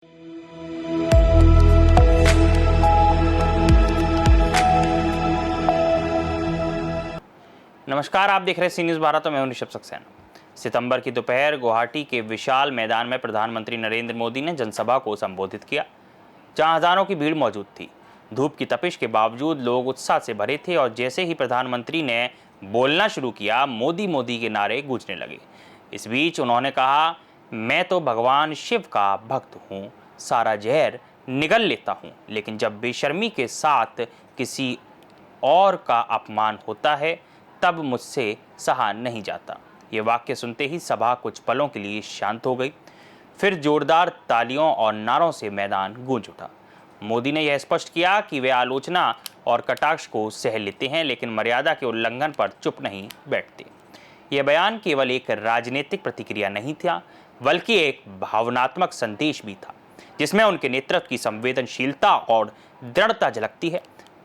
नमस्कार, आप देख रहे हैं सी न्यूज़ भारत। मैं हूं ऋषभ सक्सेना। सितंबर की दोपहर गुवाहाटी के विशाल मैदान में प्रधानमंत्री नरेंद्र मोदी ने जनसभा को संबोधित किया, जहां हजारों की भीड़ मौजूद थी। धूप की तपिश के बावजूद लोग उत्साह से भरे थे और जैसे ही प्रधानमंत्री ने बोलना शुरू किया, मोदी मोदी के नारे गूंजने लगे। इस बीच उन्होंने कहा, मैं तो भगवान शिव का भक्त हूँ, सारा जहर निगल लेता हूँ, लेकिन जब बेशर्मी के साथ किसी और का अपमान होता है तब मुझसे सहा नहीं जाता। ये वाक्य सुनते ही सभा कुछ पलों के लिए शांत हो गई। फिर जोरदार तालियों और नारों से मैदान गूंज उठा। मोदी ने यह स्पष्ट किया कि वे आलोचना और कटाक्ष को सह लेते हैं, लेकिन मर्यादा के उल्लंघन पर चुप नहीं बैठते। यह बयान केवल एक राजनीतिक प्रतिक्रिया नहीं था, बल्कि एक भावनात्मक संदेश भी था, जिसमें उनके नेतृत्व की संवेदनशीलता और दृढ़ता झलकती है।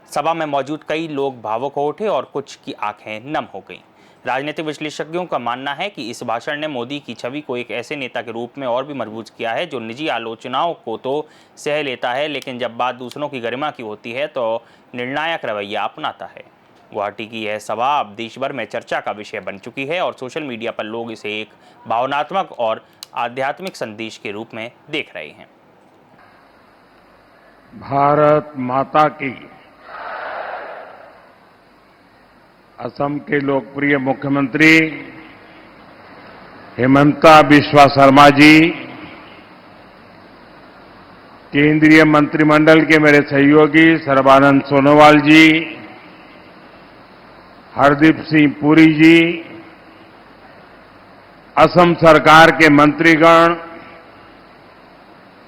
सभा में मौजूद कई लोग भावुक हो उठे और कुछ की आंखें नम हो गईं। राजनीतिक विश्लेषकों का मानना है कि इस भाषण ने मोदी की छवि को एक ऐसे नेता के रूप में और भी मजबूत किया है, जो निजी आलोचनाओं को तो सह लेता है, लेकिन जब बात दूसरों की गरिमा की होती है तो निर्णायक रवैया अपनाता है। गुवाहाटी की यह सभा अब देश भर में चर्चा का विषय बन चुकी है और सोशल मीडिया पर लोग इसे एक भावनात्मक और आध्यात्मिक संदेश के रूप में देख रहे हैं। भारत माता की। असम के लोकप्रिय मुख्यमंत्री हिमंता बिस्वा शर्मा जी, केंद्रीय मंत्रिमंडल के मेरे सहयोगी सर्बानंद सोनोवाल जी, हरदीप सिंह पुरी जी, असम सरकार के मंत्रीगण,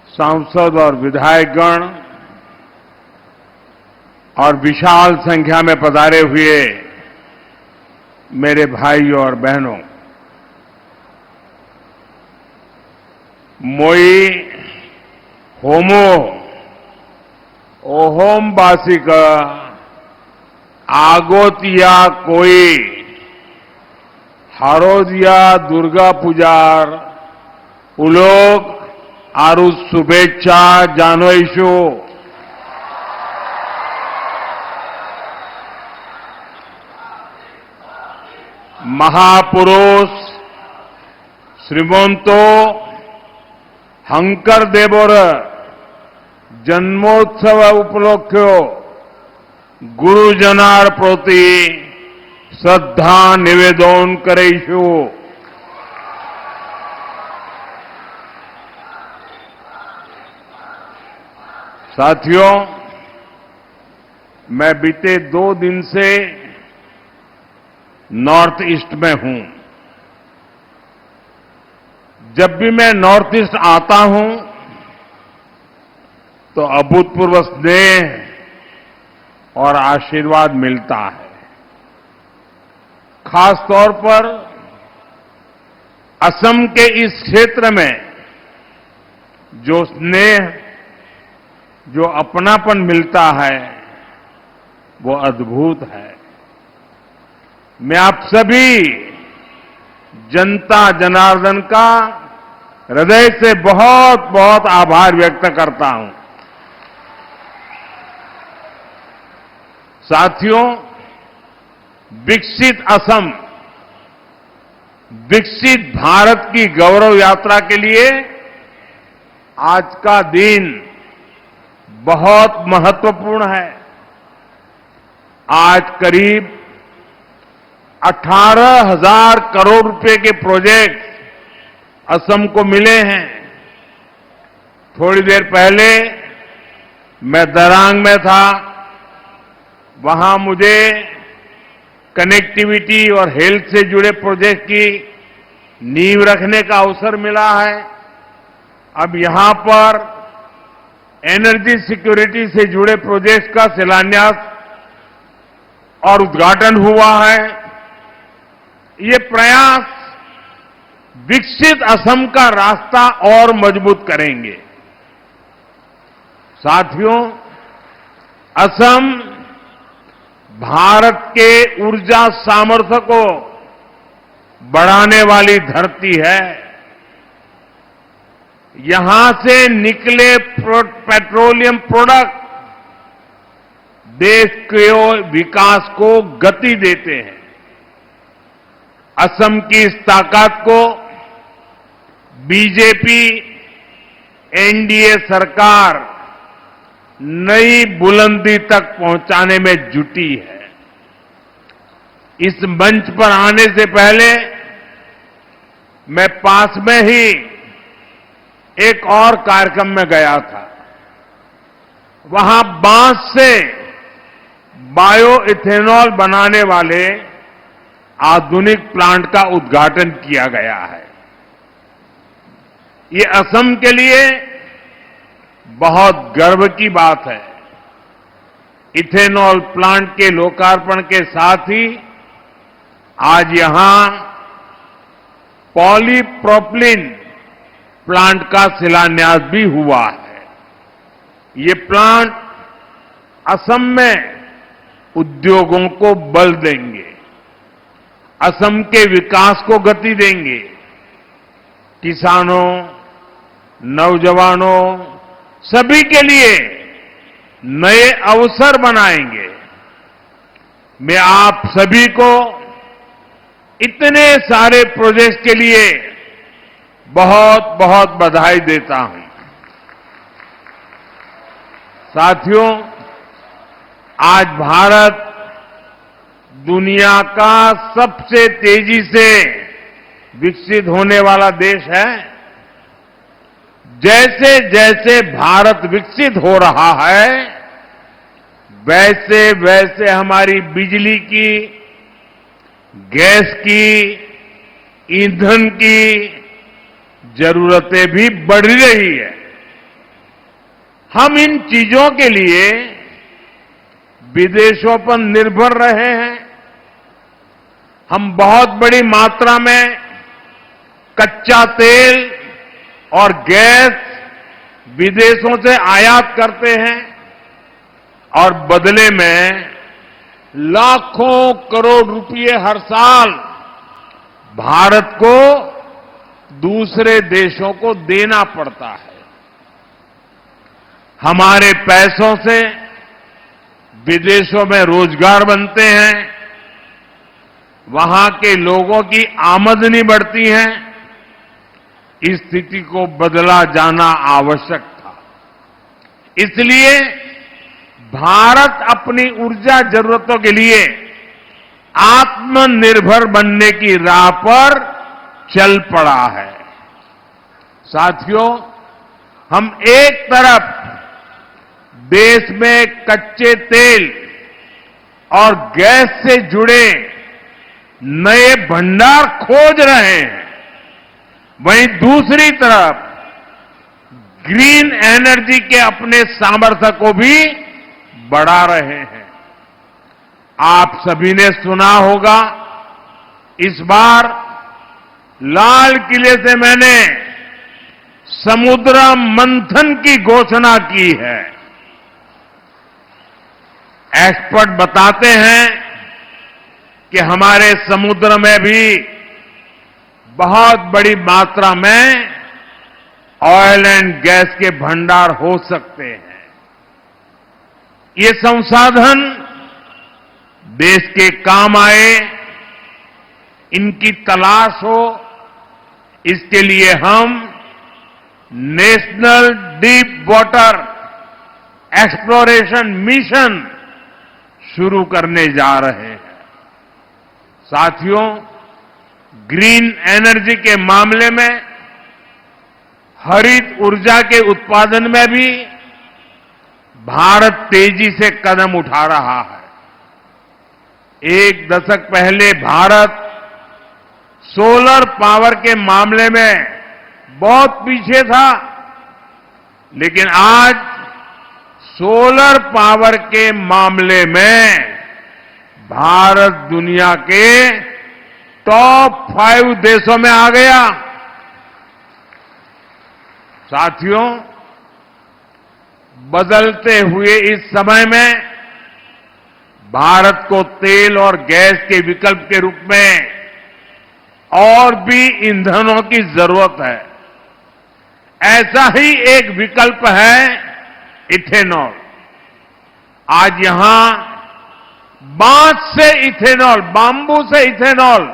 सांसद और विधायकगण और विशाल संख्या में पधारे हुए मेरे भाइयों और बहनों, मोई होमो ओहोम बासिक आगोतिया कोई हारोदिया दुर्गा पूजार उलोग आरु शुभेच्छा जानोईशु। महापुरुष श्रीमंतो हंकर देवर जन्मोत्सव उपलक्ष्य गुरुजनार प्रति श्रद्धा निवेदन करेशु। साथियों, मैं बीते 2 दिन से नॉर्थ ईस्ट में हूं। जब भी मैं नॉर्थ ईस्ट आता हूं तो अभूतपूर्व स्नेह और आशीर्वाद मिलता है। खास तौर पर असम के इस क्षेत्र में जो स्नेह, जो अपनापन मिलता है, वो अद्भुत है। मैं आप सभी जनता जनार्दन का हृदय से बहुत बहुत आभार व्यक्त करता हूं। साथियों, विकसित असम, विकसित भारत की गौरव यात्रा के लिए आज का दिन बहुत महत्वपूर्ण है। आज करीब 18,000 करोड़ रुपए के प्रोजेक्ट असम को मिले हैं। थोड़ी देर पहले मैं दरांग में था। वहां मुझे कनेक्टिविटी और हेल्थ से जुड़े प्रोजेक्ट की नींव रखने का अवसर मिला है। अब यहां पर एनर्जी सिक्योरिटी से जुड़े प्रोजेक्ट का शिलान्यास और उद्घाटन हुआ है। ये प्रयास विकसित असम का रास्ता और मजबूत करेंगे। साथियों, असम भारत के ऊर्जा सामर्थ्य को बढ़ाने वाली धरती है। यहां से निकले पेट्रोलियम प्रोडक्ट देश के विकास को गति देते हैं। असम की इस ताकत को बीजेपी एनडीए सरकार नई बुलंदी तक पहुंचाने में जुटी है। इस मंच पर आने से पहले मैं पास में ही एक और कार्यक्रम में गया था। वहां बांस से बायो इथेनॉल बनाने वाले आधुनिक प्लांट का उद्घाटन किया गया है। ये असम के लिए बहुत गर्व की बात है। इथेनॉल प्लांट के लोकार्पण के साथ ही आज यहां पॉलीप्रोपिलीन प्लांट का शिलान्यास भी हुआ है। ये प्लांट असम में उद्योगों को बल देंगे, असम के विकास को गति देंगे, किसानों, नौजवानों सभी के लिए नए अवसर बनाएंगे। मैं आप सभी को इतने सारे प्रोजेक्ट के लिए बहुत बहुत बधाई देता हूं। साथियों, आज भारत दुनिया का सबसे तेजी से विकसित होने वाला देश है। जैसे जैसे भारत विकसित हो रहा है, वैसे वैसे हमारी बिजली की, गैस की, ईंधन की जरूरतें भी बढ़ रही है। हम इन चीजों के लिए विदेशों पर निर्भर रहे हैं। हम बहुत बड़ी मात्रा में कच्चा तेल और गैस विदेशों से आयात करते हैं और बदले में लाखों करोड़ रुपए हर साल भारत को दूसरे देशों को देना पड़ता है। हमारे पैसों से विदेशों में रोजगार बनते हैं, वहां के लोगों की आमदनी बढ़ती है। इस स्थिति को बदला जाना आवश्यक था। इसलिए भारत अपनी ऊर्जा जरूरतों के लिए आत्मनिर्भर बनने की राह पर चल पड़ा है। साथियों, हम एक तरफ देश में कच्चे तेल और गैस से जुड़े नए भंडार खोज रहे हैं, वहीं दूसरी तरफ ग्रीन एनर्जी के अपने सामर्थ्य को भी बढ़ा रहे हैं। आप सभी ने सुना होगा, इस बार लाल किले से मैंने समुद्र मंथन की घोषणा की है। एक्सपर्ट बताते हैं कि हमारे समुद्र में भी बहुत बड़ी मात्रा में ऑयल एंड गैस के भंडार हो सकते हैं। ये संसाधन देश के काम आए, इनकी तलाश हो, इसके लिए हम national deep water exploration mission शुरू करने जा रहे हैं। साथियों, ग्रीन एनर्जी के मामले में हरित ऊर्जा के उत्पादन में भी भारत तेजी से कदम उठा रहा है। एक दशक पहले भारत सोलर पावर के मामले में बहुत पीछे था, लेकिन आज सोलर पावर के मामले में भारत दुनिया के टॉप 5 देशों में आ गया। साथियों, बदलते हुए इस समय में भारत को तेल और गैस के विकल्प के रूप में और भी ईंधनों की जरूरत है। ऐसा ही एक विकल्प है इथेनॉल। आज यहां बांस से इथेनॉल, बांबू से इथेनॉल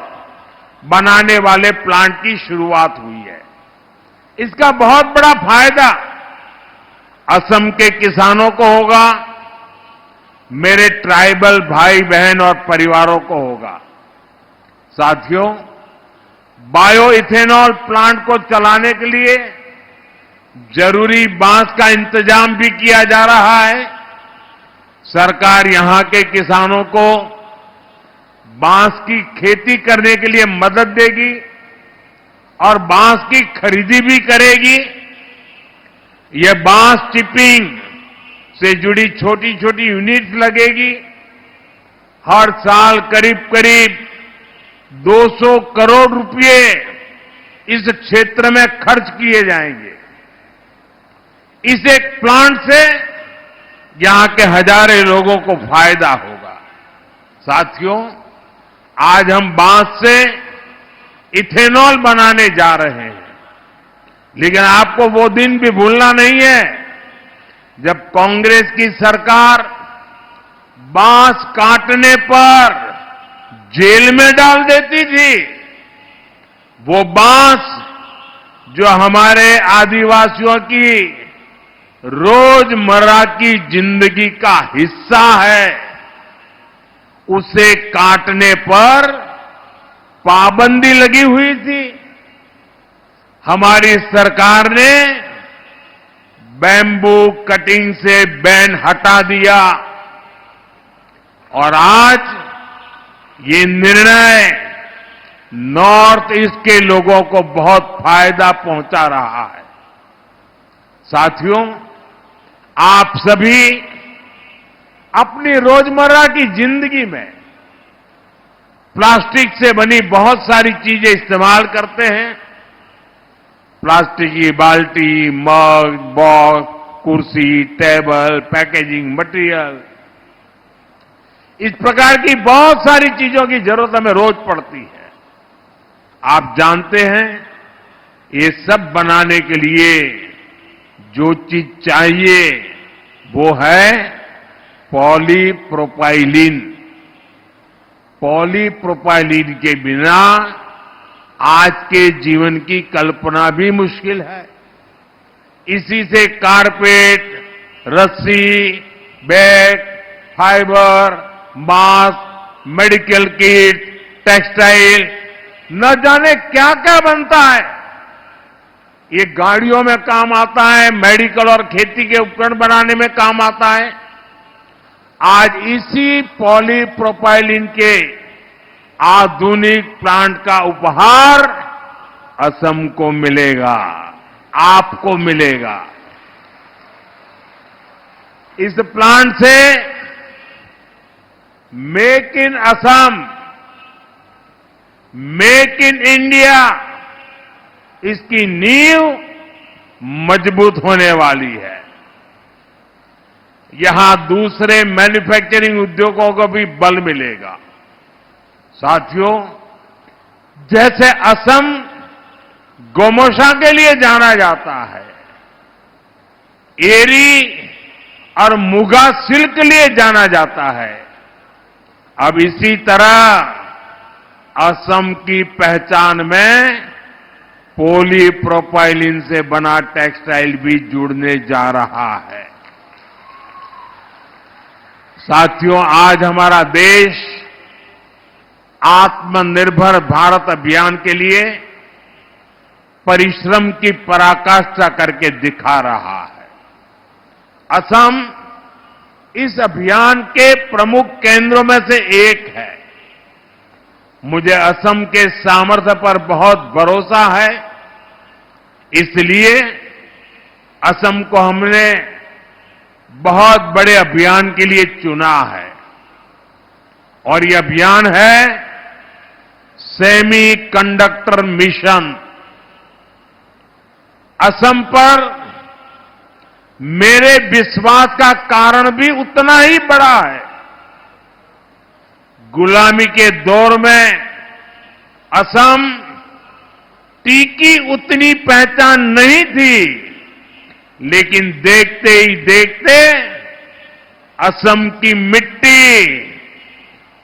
बनाने वाले प्लांट की शुरुआत हुई है। इसका बहुत बड़ा फायदा असम के किसानों को होगा, मेरे ट्राइबल भाई बहन और परिवारों को होगा। साथियों, बायो इथेनॉल प्लांट को चलाने के लिए जरूरी बांस का इंतजाम भी किया जा रहा है। सरकार यहां के किसानों को बांस की खेती करने के लिए मदद देगी और बांस की खरीदी भी करेगी। यह बांस चिपिंग से जुड़ी छोटी छोटी यूनिट्स लगेगी। हर साल करीब करीब 200 करोड़ रुपए इस क्षेत्र में खर्च किए जाएंगे। इस एक प्लांट से यहां के हजारों लोगों को फायदा होगा। साथियों, आज हम बांस से इथेनॉल बनाने जा रहे हैं, लेकिन आपको वो दिन भी भूलना नहीं है जब कांग्रेस की सरकार बांस काटने पर जेल में डाल देती थी। वो बांस जो हमारे आदिवासियों की रोजमर्रा की जिंदगी का हिस्सा है, उसे काटने पर पाबंदी लगी हुई थी। हमारी सरकार ने बैम्बू कटिंग से बैन हटा दिया और आज ये निर्णय नॉर्थ ईस्ट के लोगों को बहुत फायदा पहुंचा रहा है। साथियों, आप सभी अपनी रोजमर्रा की जिंदगी में प्लास्टिक से बनी बहुत सारी चीजें इस्तेमाल करते हैं। प्लास्टिक की बाल्टी, मग, बॉक्स, कुर्सी, टेबल, पैकेजिंग मटेरियल, इस प्रकार की बहुत सारी चीजों की जरूरत हमें रोज पड़ती है। आप जानते हैं, ये सब बनाने के लिए जो चीज चाहिए वो है पॉलीप्रोपाइलीन। पॉलीप्रोपाइलीन के बिना आज के जीवन की कल्पना भी मुश्किल है। इसी से कारपेट, रस्सी, bag, fibre, mask, medical kit, textile, न जाने क्या क्या बनता है। ये गाड़ियों में काम आता है, मेडिकल और खेती के उपकरण बनाने में काम आता है। आज इसी पॉलीप्रोपाइलीन के आधुनिक प्लांट का उपहार असम को मिलेगा, आपको मिलेगा। इस प्लांट से make in Assam, make in India, इसकी नींव मजबूत होने वाली है। यहां दूसरे मैन्युफैक्चरिंग उद्योगों को भी बल मिलेगा। साथियों, जैसे असम गोमोशा के लिए जाना जाता है, एरी और मुगा सिल्क के लिए जाना जाता है, अब इसी तरह असम की पहचान में पॉलीप्रोपाइलीन से बना टेक्सटाइल भी जुड़ने जा रहा है। साथियों, आज हमारा देश आत्मनिर्भर भारत अभियान के लिए परिश्रम की पराकाष्ठा करके दिखा रहा है। असम इस अभियान के प्रमुख केंद्रों में से एक है। मुझे असम के सामर्थ्य पर बहुत भरोसा है, इसलिए असम को हमने बहुत बड़े अभियान के लिए चुना है। और ये अभियान है सेमी कंडक्टर मिशन। असम पर मेरे विश्वास का कारण भी उतना ही बड़ा है। गुलामी के दौर में असम टी की उतनी पहचान नहीं थी, लेकिन देखते ही देखते असम की मिट्टी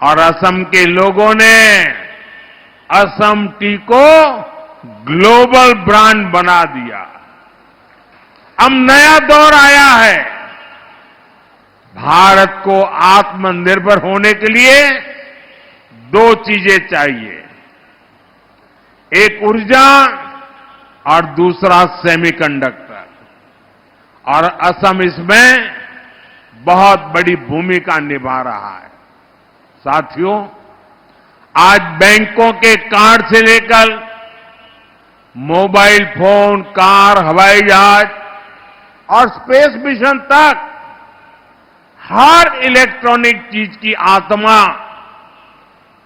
और असम के लोगों ने असम टी को ग्लोबल ब्रांड बना दिया। अब नया दौर आया है। भारत को आत्मनिर्भर होने के लिए दो चीजें चाहिए, एक ऊर्जा और दूसरा सेमीकंडक्टर, और असम इसमें बहुत बड़ी भूमिका निभा रहा है। साथियों, आज बैंकों के कार्ड से लेकर मोबाइल फोन, कार, हवाई जहाज और स्पेस मिशन तक हर इलेक्ट्रॉनिक चीज की आत्मा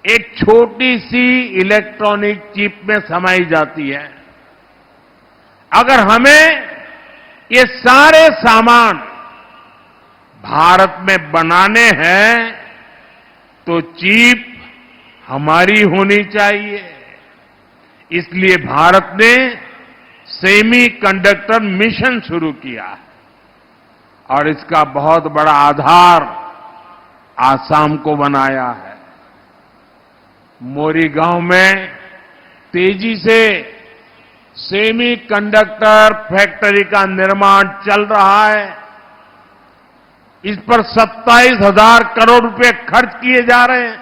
एक छोटी सी इलेक्ट्रॉनिक चिप में समाई जाती है। अगर हमें ये सारे सामान भारत में बनाने हैं तो चिप हमारी होनी चाहिए। इसलिए भारत ने सेमी कंडक्टर मिशन शुरू किया है और इसका बहुत बड़ा आधार आसाम को बनाया है। मोरीगांव में तेजी से सेमी कंडक्टर फैक्ट्री का निर्माण चल रहा है। इस पर 27,000 करोड़ रुपए खर्च किए जा रहे हैं।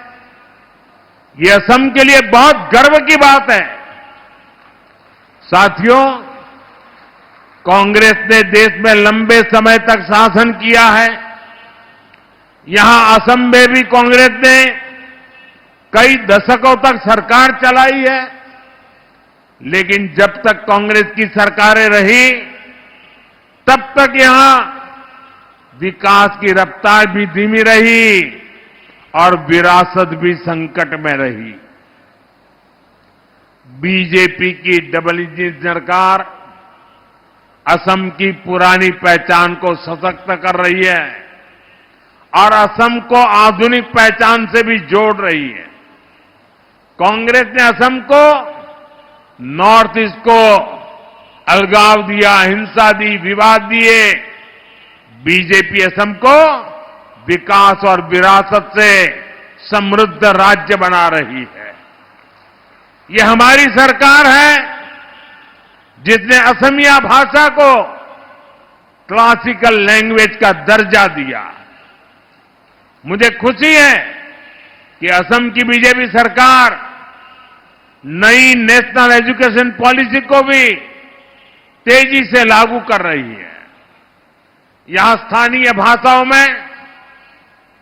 ये असम के लिए बहुत गर्व की बात है। साथियों, कांग्रेस ने देश में लंबे समय तक शासन किया है। यहां असम में भी कांग्रेस ने कई दशकों तक सरकार चलाई है, लेकिन जब तक कांग्रेस की सरकारें रही तब तक यहां विकास की रफ्तार भी धीमी रही और विरासत भी संकट में रही। बीजेपी की डबल इंजन सरकार असम की पुरानी पहचान को सशक्त कर रही है और असम को आधुनिक पहचान से भी जोड़ रही है। कांग्रेस ने असम को नॉर्थ ईस्ट को अलगाव दिया, हिंसा दी, विवाद दिए। बीजेपी असम को विकास और विरासत से समृद्ध राज्य बना रही है। ये हमारी सरकार है जिसने असमिया भाषा को क्लासिकल लैंग्वेज का दर्जा दिया। मुझे खुशी है कि असम की बीजेपी सरकार नई नेशनल एजुकेशन पॉलिसी को भी तेजी से लागू कर रही है। यहां स्थानीय भाषाओं में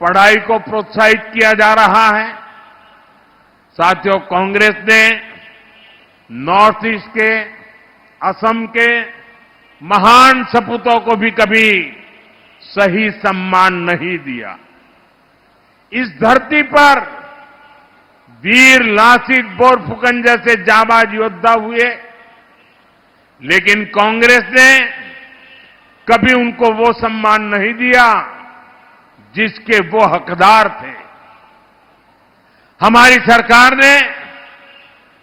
पढ़ाई को प्रोत्साहित किया जा रहा है। साथियों, कांग्रेस ने नॉर्थ ईस्ट के, असम के महान सपूतों को भी कभी सही सम्मान नहीं दिया। इस धरती पर वीर लासित बोरफुकन जैसे जाबाज योद्धा हुए, लेकिन कांग्रेस ने कभी उनको वो सम्मान नहीं दिया जिसके वो हकदार थे। हमारी सरकार ने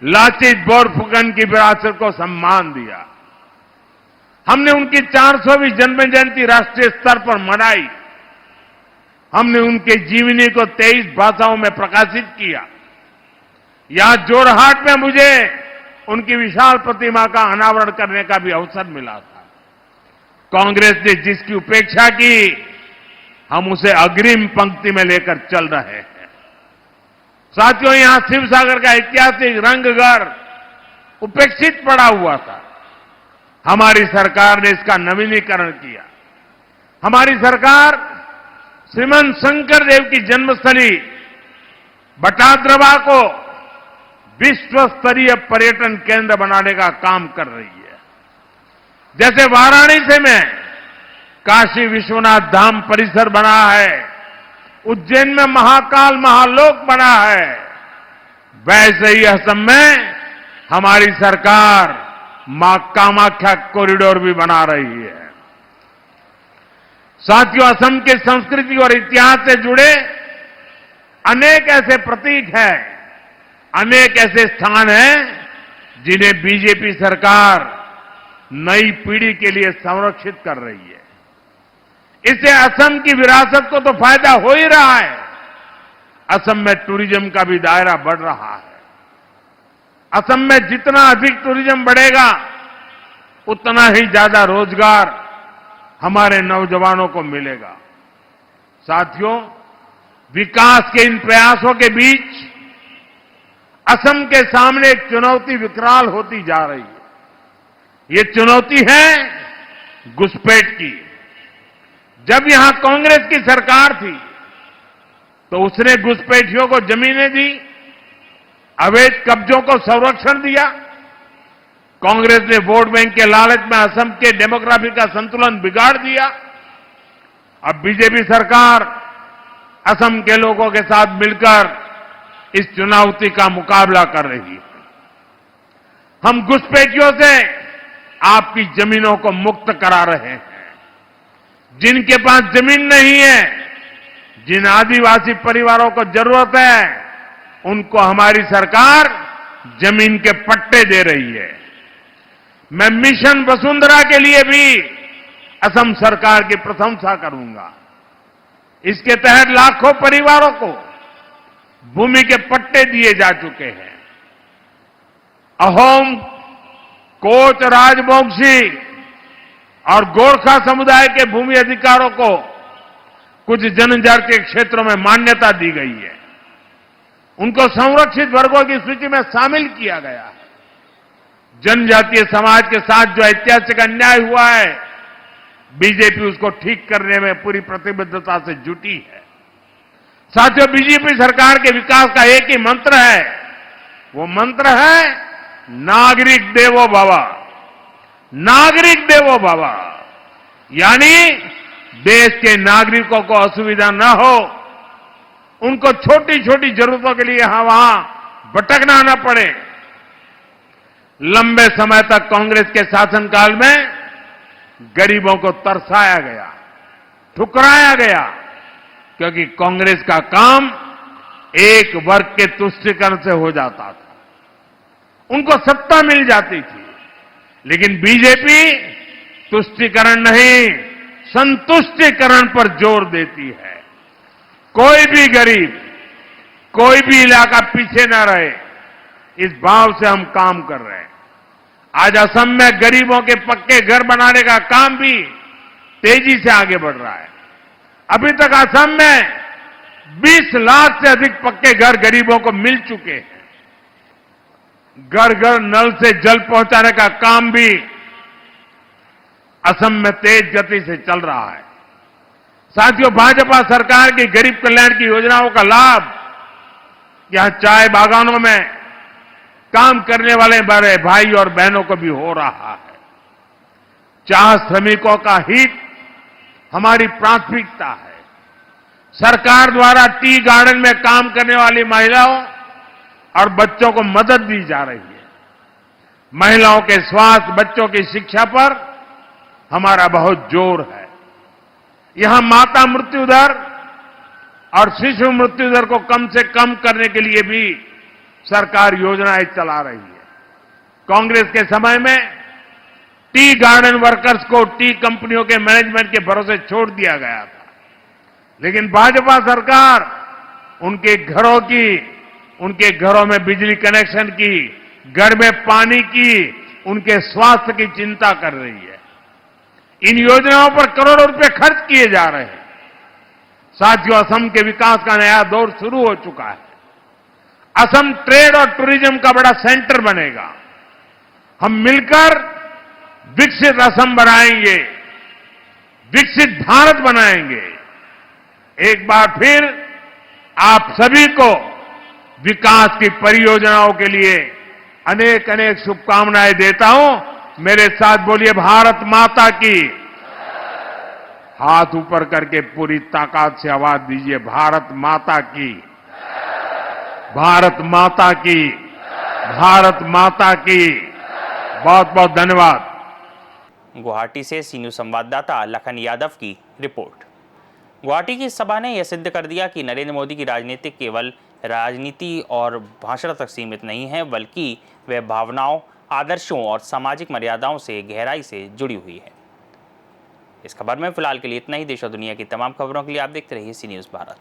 लासित बोरफुकन की विरासत को सम्मान दिया। हमने उनकी 400वीं जन्म जयंती राष्ट्रीय स्तर पर मनाई। हमने उनके जीवनी को 23 भाषाओं में प्रकाशित किया। यहां जोरहाट में मुझे उनकी विशाल प्रतिमा का अनावरण करने का भी अवसर मिला था। कांग्रेस ने जिसकी उपेक्षा की, हम उसे अग्रिम पंक्ति में लेकर चल रहे हैं। साथियों, यहां शिवसागर का ऐतिहासिक रंगघर उपेक्षित पड़ा हुआ था। हमारी सरकार ने इसका नवीनीकरण किया। हमारी सरकार श्रीमंत शंकर देव की जन्मस्थली बटाद्रवा को विश्व स्तरीय पर्यटन केंद्र बनाने का काम कर रही है। जैसे वाराणसी में काशी विश्वनाथ धाम परिसर बना है, उज्जैन में महाकाल महालोक बना है, वैसे ही असम में हमारी सरकार मां कामाख्या कॉरिडोर भी बना रही है। साथियों, असम की संस्कृति और इतिहास से जुड़े अनेक ऐसे प्रतीक हैं, अनेक ऐसे स्थान हैं जिन्हें बीजेपी सरकार नई पीढ़ी के लिए संरक्षित कर रही है। इससे असम की विरासत को तो फायदा हो ही रहा है, असम में टूरिज्म का भी दायरा बढ़ रहा है। असम में जितना अधिक टूरिज्म बढ़ेगा, उतना ही ज्यादा रोजगार हमारे नौजवानों को मिलेगा। साथियों, विकास के इन प्रयासों के बीच असम के सामने एक चुनौती विकराल होती जा रही है। ये चुनौती है घुसपैठ की। जब यहां कांग्रेस की सरकार थी तो उसने घुसपैठियों को जमीनें दी, अवैध कब्जों को संरक्षण दिया। कांग्रेस ने वोट बैंक के लालच में असम के डेमोग्राफी का संतुलन बिगाड़ दिया। अब बीजेपी सरकार असम के लोगों के साथ मिलकर इस चुनौती का मुकाबला कर रही है। हम घुसपैठियों से आपकी जमीनों को मुक्त करा रहे हैं। जिनके पास जमीन नहीं है, जिन आदिवासी परिवारों को जरूरत है, उनको हमारी सरकार जमीन के पट्टे दे रही है। मैं मिशन वसुंधरा के लिए भी असम सरकार की प्रशंसा करूंगा। इसके तहत लाखों परिवारों को भूमि के पट्टे दिए जा चुके हैं। अहोम, कोच, राजवंशी और गोरखा समुदाय के भूमि अधिकारों को कुछ जनजातीय क्षेत्रों में मान्यता दी गई है। उनको संरक्षित वर्गों की सूची में शामिल किया गया है। जनजातीय समाज के साथ जो ऐतिहासिक अन्याय हुआ है, बीजेपी उसको ठीक करने में पूरी प्रतिबद्धता से जुटी है। साथियों, बीजेपी सरकार के विकास का एक ही मंत्र है, वो मंत्र है नागरिक देवो भव। नागरिक देवो भव यानी देश के नागरिकों को असुविधा न हो, उनको छोटी छोटी जरूरतों के लिए यहां वहां भटकना न पड़े। लंबे समय तक कांग्रेस के शासनकाल में गरीबों को तरसाया गया, ठुकराया गया, क्योंकि कांग्रेस का काम एक वर्ग के तुष्टीकरण से हो जाता था, उनको सत्ता मिल जाती थी। लेकिन बीजेपी तुष्टीकरण नहीं, संतुष्टीकरण पर जोर देती है। कोई भी गरीब, कोई भी इलाका पीछे न रहे, इस भाव से हम काम कर रहे हैं। आज असम में गरीबों के पक्के घर बनाने का काम भी तेजी से आगे बढ़ रहा है। अभी तक असम में 20 लाख से अधिक पक्के घर गरीबों को मिल चुके हैं। घर घर नल से जल पहुंचाने का काम भी असम में तेज गति से चल रहा है। साथियों, भाजपा सरकार की गरीब कल्याण की योजनाओं का लाभ यहां चाय बागानों में काम करने वाले बड़े भाई और बहनों को भी हो रहा है। चाह श्रमिकों का हित हमारी प्राथमिकता है। सरकार द्वारा टी गार्डन में काम करने वाली महिलाओं और बच्चों को मदद दी जा रही है। महिलाओं के स्वास्थ्य, बच्चों की शिक्षा पर हमारा बहुत जोर है। यहां माता मृत्यु दर और शिशु मृत्यु दर को कम से कम करने के लिए भी सरकार योजनाएं चला रही है। कांग्रेस के समय में टी गार्डन वर्कर्स को टी कंपनियों के मैनेजमेंट के भरोसे छोड़ दिया गया था, लेकिन भाजपा सरकार उनके घरों में बिजली कनेक्शन की, घर में पानी की, उनके स्वास्थ्य की चिंता कर रही है। इन योजनाओं पर करोड़ों रुपए खर्च किए जा रहे हैं। साथियों, असम के विकास का नया दौर शुरू हो चुका है। असम ट्रेड और टूरिज्म का बड़ा सेंटर बनेगा। हम मिलकर विकसित असम बनाएंगे, विकसित भारत बनाएंगे। एक बार फिर आप सभी को विकास की परियोजनाओं के लिए अनेक अनेक शुभकामनाएं देता हूं। मेरे साथ बोलिए भारत माता की। हाथ ऊपर करके पूरी ताकत से आवाज दीजिए, भारत माता की, भारत माता की, भारत माता की। बहुत बहुत धन्यवाद। गुवाहाटी से सी न्यूज संवाददाता लखन यादव की रिपोर्ट। गुवाहाटी की इस सभा ने यह सिद्ध कर दिया कि नरेंद्र मोदी की राजनीति केवल राजनीति और भाषण तक सीमित नहीं है, बल्कि वह भावनाओं, आदर्शों और सामाजिक मर्यादाओं से गहराई से जुड़ी हुई है। इस खबर में फिलहाल के लिए इतना ही। देश और दुनिया की तमाम खबरों के लिए आप देखते रहिए सी न्यूज़ भारत।